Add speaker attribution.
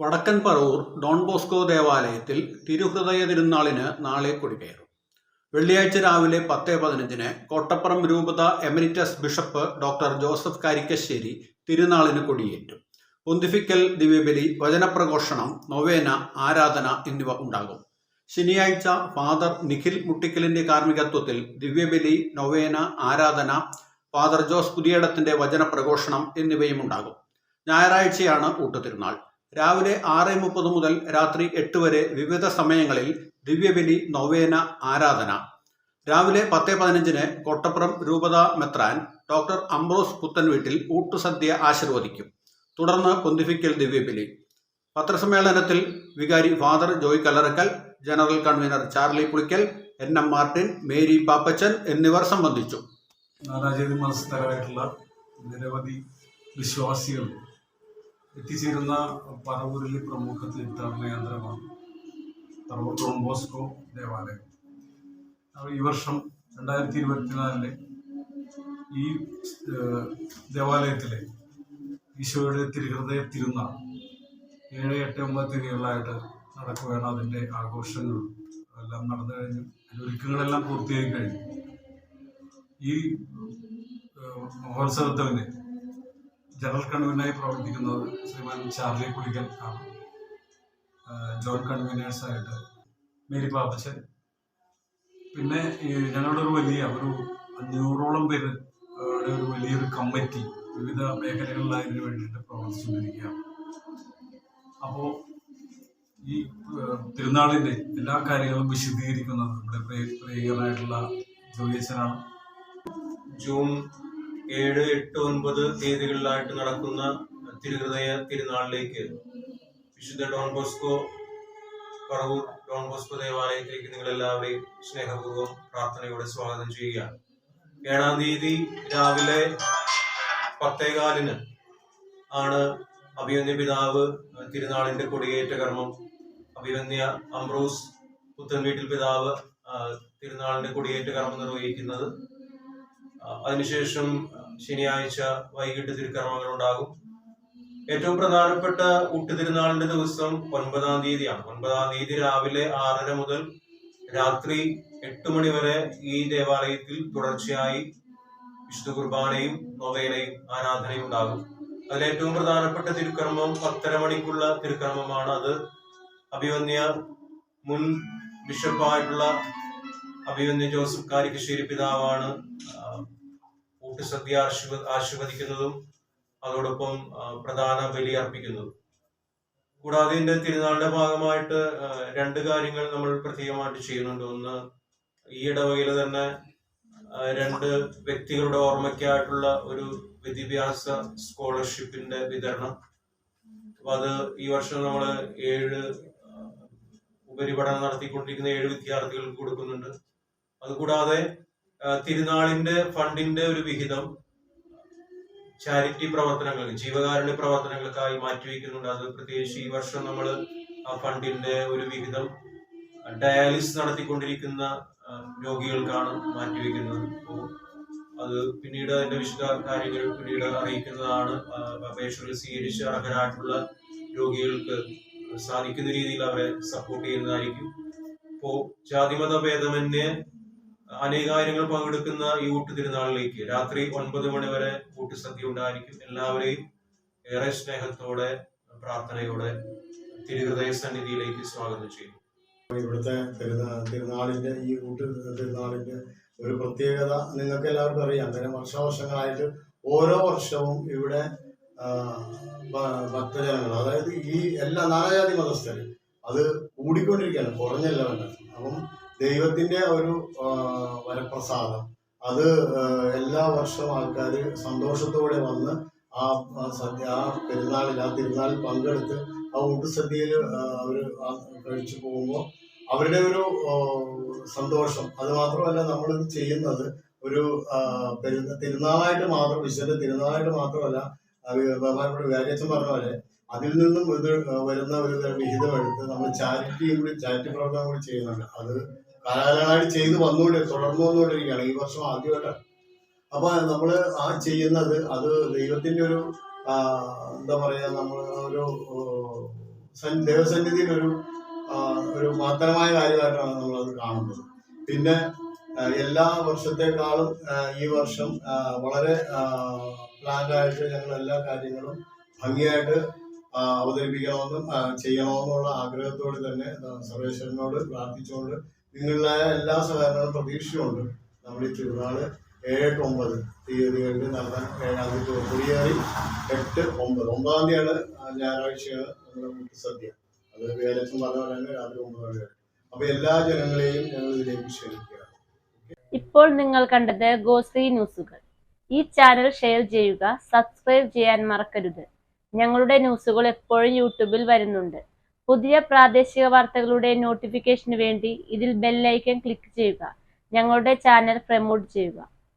Speaker 1: വടക്കൻ Paravur Don Bosco ദേവാലയത്തിൽ തിരുഹൃദയ തിരുനാളിന് നാളെ കൊടികയറും. വെള്ളിയാഴ്ച രാവിലെ 10:15 കോട്ടപ്പുറം രൂപത emeritus bishop doctor Joseph Karikkassery തിരുനാളിന് കൊടിയേറ്റും. പൊന്തിഫിക്കൽ ദിവ്യബലി, വചനപ്രഘോഷണം, നൊവേന, ആരാധന എന്നിവ ഉണ്ടാകും. ശനിയാഴ്ച ഫാദർ നിഖിൽ മുട്ടിക്കലിന്റെ കാർമ്മികത്വത്തിൽ ദിവ്യബലി, നൊവേന, ആരാധന, ഫാദർ ജോസ് പുതിയടത്തിന്റെ വചനപ്രഘോഷണം എന്നിവയും ഉണ്ടാകും. ഞായറാഴ്ചയാണ് ഊട്ടുതിരുനാൾ. രാവിലെ 6:30 മുതൽ രാത്രി 8 വരെ വിവിധ സമയങ്ങളിൽ ദിവ്യബലി, നൊവേന, ആരാധന. രാവിലെ 10:15 കോട്ടപ്പുറം രൂപത മെത്രാൻ ഡോക്ടർ അംബ്രോസ് പുത്തൻവീട്ടിൽ ഊട്ടുസദ്യ ആശീർവദിക്കും. തുടർന്ന് പൊന്തിഫിക്കൽ ദിവ്യബലി. പത്രസമ്മേളനത്തിൽ വികാരി father Joy Kallarakkal, general convener Charlie Pulikkal, NM Martin, Mary Pappachan എന്നിവർ സംബന്ധിച്ചു.
Speaker 2: നാനാജാതി മതസ്ഥരായിട്ടുള്ള നിരവധി വിശ്വാസികൾ എത്തിച്ചേരുന്ന പറവൂരിലെ പ്രമുഖ തീർത്ഥാടന കേന്ദ്രമാണ് പറവൂർ ഡോൺ ബോസ്കോ ദേവാലയം. ഈ വർഷം 2024 ഈ ദേവാലയത്തിലെ ഈശോയുടെ തിരുഹൃദയ തിരുനാൾ 7, 8, 9 തീയതികളായിട്ട് നടക്കുകയാണ്. അതിൻ്റെ ആഘോഷങ്ങൾ എല്ലാം നടന്നു കഴിഞ്ഞു, ഒരുക്കങ്ങളെല്ലാം പൂർത്തിയായി കഴിഞ്ഞു. ഈ മഹോത്സവത്തിന് ജനറൽ കൺവീനറായി പ്രവർത്തിക്കുന്നത് ശ്രീമാൻ ചാർലി പുളിക്കൽ ആണ്. ജോയിന്റ് കൺവീനേഴ്സായിട്ട് മേരി പാപ്പച്ചൻ, പിന്നെ ഞങ്ങളുടെ ഒരു 500ഓളം പേര് ഒരു വലിയൊരു കമ്മിറ്റി വിവിധ മേഖലകളിലായി ഇതിനു വേണ്ടിയിട്ട് പ്രവർത്തിച്ചുകൊണ്ടിരിക്കുകയാണ്. അപ്പോൾ ഈ തിരുനാളിൻ്റെ എല്ലാ കാര്യങ്ങളും വിശദീകരിക്കുന്നത് നമ്മുടെ പ്രിയങ്കരനായിട്ടുള്ള ജോയിച്ചനാണ്.
Speaker 3: ജൂൺ 7, 8, 9 തീയതികളിലായിട്ട് നടക്കുന്ന തിരുഹൃദയ തിരുനാളിലേക്ക് വിശുദ്ധ Don Bosco Paravur Don Bosco ദേവാലയത്തിലേക്ക് നിങ്ങളെല്ലാവരെയും സ്നേഹപൂർവ്വം പ്രാർത്ഥനയോടെ സ്വാഗതം ചെയ്യുകയാണ്. 7-ാം തീയതി രാവിലെ 10:15 ആണ് അഭിവന്യ പിതാവ് തിരുനാളിന്റെ കൊടിയേറ്റ കർമ്മം, അഭിവന്യ അംബ്രോസ് പുത്തൻവീട്ടിൽ പിതാവ് തിരുനാളിന്റെ കൊടിയേറ്റ കർമ്മം നിർവഹിക്കുന്നത്. അതിനുശേഷം ശനിയാഴ്ച വൈകിട്ട് തിരുക്കർമ്മങ്ങൾ ഉണ്ടാകും. ഏറ്റവും പ്രധാനപ്പെട്ട ഊട്ടുതിരുനാളിന്റെ ദിവസം 9-ാം തീയതിയാണ്. 9-ാം തീയതി രാവിലെ 6:30 മുതൽ രാത്രി 8 മണി വരെ ഈ ദേവാലയത്തിൽ തുടർച്ചയായി വിശുദ്ധ കുർബാനയും നൊവേനയും ആരാധനയും ഉണ്ടാകും. അതിലേറ്റവും പ്രധാനപ്പെട്ട തിരുക്കർമ്മം 10:30 മണിക്കുള്ള തിരുക്കർമ്മമാണ്. അത് അഭിവന്യ മുൻ ബിഷപ്പായിട്ടുള്ള അഭിവന്യ ജോസഫ് കാരിക്കശ്ശേരി പിതാവാണ് ഊട്ടുസദ്യ ആശീർവദിക്കുന്നതും അതോടൊപ്പം പ്രധാന ബലി അർപ്പിക്കുന്നതും. കൂടാതെ ഇതിന്റെ തിരുനാളിന്റെ ഭാഗമായിട്ട് 2 കാര്യങ്ങൾ നമ്മൾ പ്രത്യേകമായിട്ട് ചെയ്യുന്നുണ്ട്. ഒന്ന്, ഈ ഇടവകയിൽ തന്നെ 2 വ്യക്തികളുടെ ഓർമ്മയ്ക്കായിട്ടുള്ള ഒരു വിദ്യാഭ്യാസ സ്കോളർഷിപ്പിന്റെ വിതരണം. അപ്പൊ അത് ഈ വർഷം നമ്മൾ 7 ഉപരിപഠനം നടത്തിക്കൊണ്ടിരിക്കുന്ന 7 വിദ്യാർത്ഥികൾക്ക് കൊടുക്കുന്നുണ്ട്. അതുകൂടാതെ തിരുനാളിന്റെ ഫണ്ടിന്റെ ഒരു വിഹിതം ചാരിറ്റി പ്രവർത്തനങ്ങൾ, ജീവകാരുണ്യ പ്രവർത്തനങ്ങൾക്കായി മാറ്റിവെക്കുന്നുണ്ട്. അത് പ്രത്യേകിച്ച് ഈ വർഷം നമ്മൾ ആ ഫണ്ടിന്റെ ഒരു വിഹിതം ഡയാലിസിസ് നടത്തിക്കൊണ്ടിരിക്കുന്ന രോഗികൾക്കാണ് മാറ്റിവെക്കുന്നത്. അപ്പോൾ അത് പിന്നീട് അതിന്റെ വിശദ കാര്യങ്ങൾ പിന്നീട് അറിയിക്കുന്നതാണ്. അപേക്ഷകൾ സ്വീകരിച്ച് അർഹരായിട്ടുള്ള രോഗികൾക്ക് സാധിക്കുന്ന രീതിയിൽ അവരെ സപ്പോർട്ട് ചെയ്യുന്നതായിരിക്കും. ഇപ്പോ ജാതിമത ഭേദമന്യേ അനേകാര്യങ്ങൾ പങ്കെടുക്കുന്ന ഈ ഊട്ടുതിരുനാളിലേക്ക് രാത്രി 9 മണി വരെ ഊട്ടുസദ്യ ഉണ്ടായിരിക്കും. എല്ലാവരെയും ഏറെ സ്നേഹത്തോടെ പ്രാർത്ഥനയോടെ തിരുഹൃദയ സന്നിധിയിലേക്ക് സ്വാഗതം ചെയ്യും.
Speaker 4: ഇവിടുത്തെ തിരുനാളിന്റെ ഈ തിരുനാളിന്റെ ഒരു പ്രത്യേകത നിങ്ങൾക്ക് എല്ലാവർക്കും അറിയാം. കാരണം വർഷാവർഷങ്ങളായിട്ട് ഓരോ വർഷവും ഇവിടെ ഭക്തജനങ്ങൾ, അതായത് ഈ എല്ലാ നാനാജാതി മതസ്ഥര് അത് കൂടിക്കൊണ്ടിരിക്കുകയാണ്, കുറഞ്ഞല്ല വേണ്ടത്. അപ്പം ദൈവത്തിന്റെ ഒരു വരപ്രസാദം അത് എല്ലാ വർഷവും ആൾക്കാർ സന്തോഷത്തോടെ വന്ന് ആ തിരുനാളിൽ പങ്കെടുത്ത് ആ ഊട്ടുസദ്യയിൽ അവർ കഴിച്ചു പോകുമ്പോൾ അവരുടെ ഒരു സന്തോഷം. അത് മാത്രമല്ല, നമ്മളിത് ചെയ്യുന്നത് ഒരു തിരുനാളായിട്ട് മാത്രം, വിശുദ്ധ തിരുനാളായിട്ട് മാത്രമല്ല, ബഹുമാനപ്പെട്ട വ്യാജച്ചൻ പറഞ്ഞ പോലെ അതിൽ നിന്നും ഇത് വരുന്ന ഒരു വിഹിതം എടുത്ത് നമ്മൾ ചാരിറ്റി പ്രവർത്തനം കൂടി ചെയ്യുന്നുണ്ട്. അത് കാലകാലമായിട്ട് തുടർന്നു വന്നുകൊണ്ടിരിക്കുകയാണ്. ഈ വർഷം ആദ്യമായിട്ടാണ്. അപ്പൊ നമ്മൾ ആ ചെയ്യുന്നത് അത് ദൈവത്തിന്റെ ഒരു എന്താ പറയാ, നമ്മൾ ഒരു ദൈവസന്നിധിയിൽ ഒരു മഹത്തരമായ കാര്യമായിട്ടാണ് നമ്മളത് കാണുന്നത്. പിന്നെ എല്ലാ വർഷത്തെക്കാളും ഈ വർഷം വളരെ പ്ലാൻഡായിട്ട് ഞങ്ങൾ എല്ലാ കാര്യങ്ങളും ഭംഗിയായിട്ട് അവതരിപ്പിക്കണമെന്നും ചെയ്യണമെന്നുള്ള ആഗ്രഹത്തോട് തന്നെ സർവേശ്വരനോട് പ്രാർത്ഥിച്ചുകൊണ്ട് നിങ്ങളുടെ എല്ലാ സഹകരണങ്ങളും പ്രതീക്ഷിച്ചുകൊണ്ട് നമ്മൾ ഈ തിരുനാള് 7-8-9 തീയതികളിൽ നടത്താൻ കുടിയേറി 8-9 9-ാം തീയതിയാണ് ഞായറാഴ്ചയാണ് നമ്മുടെ മുഖ്യസദ്യ. അത് വേലച്ചും പറഞ്ഞ പോലെ തന്നെ രാത്രി 9 മണി വരെ. അപ്പൊ എല്ലാ ജനങ്ങളെയും ഞങ്ങൾ ഇതിലേക്ക് ക്ഷണിക്കുക.
Speaker 5: ഇപ്പോൾ നിങ്ങൾ കണ്ടത് ഗോശ്രീ ന്യൂസുകൾ. ഈ ചാനൽ ഷെയർ ചെയ്യുക, സബ്സ്ക്രൈബ് ചെയ്യാൻ മറക്കരുത്. ഞങ്ങളുടെ ന്യൂസുകൾ എപ്പോഴും യൂട്യൂബിൽ വരുന്നുണ്ട്. പുതിയ പ്രാദേശിക വാർത്തകളുടെ നോട്ടിഫിക്കേഷന് വേണ്ടി ഇതിൽ ബെൽ ഐക്കൺ ക്ലിക്ക് ചെയ്യുക. ഞങ്ങളുടെ ചാനൽ പ്രമോട്ട് ചെയ്യുക.